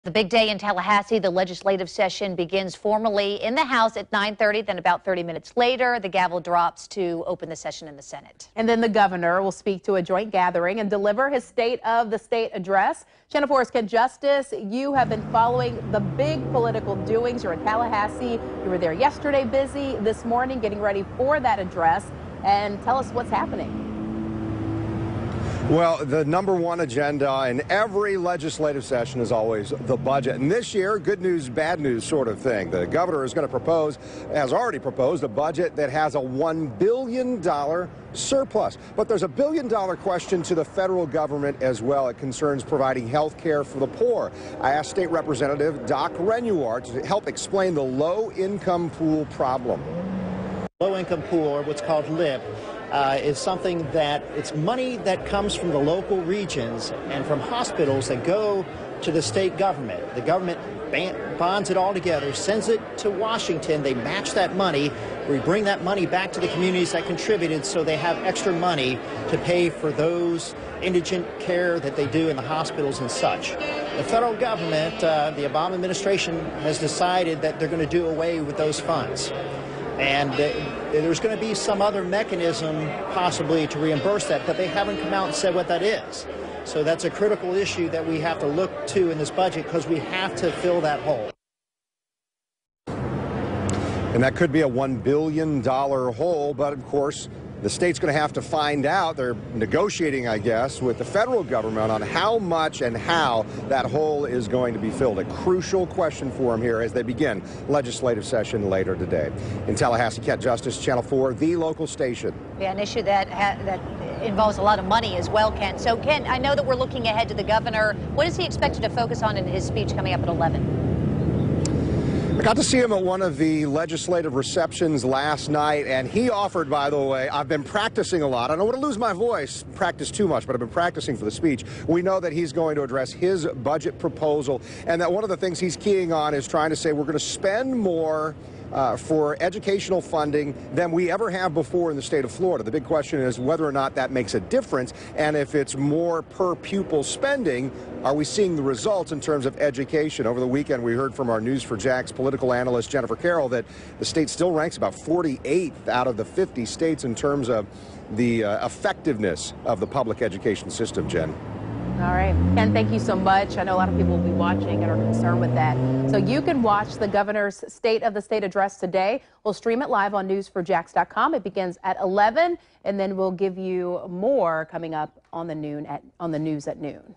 The big day in Tallahassee, the legislative session begins formally in the House at 9:30. Then about 30 minutes later, the gavel drops to open the session in the Senate. And then the governor will speak to a joint gathering and deliver his State of the State address. Channel 4's Ken Justice, you have been following the big political doings. You're in Tallahassee. You were there yesterday, busy this morning, getting ready for that address. And tell us what's happening. Well, the number one agenda in every legislative session is always the budget. And this year, good news, bad news sort of thing. The governor is going to propose, has already proposed, a budget that has a $1 billion surplus. But there's a $1 billion question to the federal government as well. It concerns providing health care for the poor. I asked State Representative Doc Renuart to help explain the low-income pool problem. Low-income pool, or what's called LIP, is something that it's money that comes from the local regions and from hospitals that go to the state government. The government bonds it all together, sends it to Washington. They match that money. We bring that money back to the communities that contributed so they have extra money to pay for those indigent care that they do in the hospitals and such. The federal government, the Obama administration, has decided that they're going to do away with those funds. And there's going to be some other mechanism possibly to reimburse that, but they haven't come out and said what that is. So that's a critical issue that we have to look to in this budget because we have to fill that hole. And that could be a $1 billion hole, but of course, the state's going to have to find out. They're negotiating, I guess, with the federal government on how much and how that hole is going to be filled. A crucial question for them here as they begin legislative session later today. In Tallahassee, Ken Justice, Channel 4, the local station. Yeah, an issue that involves a lot of money as well, Ken. So, Ken, I know that we're looking ahead to the governor. What is he expected to focus on in his speech coming up at 11? I got to see him at one of the legislative receptions last night, and he offered, by the way, I've been practicing a lot. I don't want to lose my voice, practice too much, but I've been practicing for the speech. We know that he's going to address his budget proposal, and that one of the things he's keying on is trying to say we're going to spend more for educational funding than we ever have before in the state of Florida. The big question is whether or not that makes a difference, and if it's more per pupil spending, are we seeing the results in terms of education? Over the weekend, we heard from our News4JAX political analyst Jennifer Carroll that the state still ranks about 48th out of the 50 states in terms of the effectiveness of the public education system, Jen. All right. Ken, thank you so much. I know a lot of people will be watching and are concerned with that. So you can watch the governor's State of the State address today. We'll stream it live on news4jax.com. It begins at 11, and then we'll give you more coming up on the news at noon.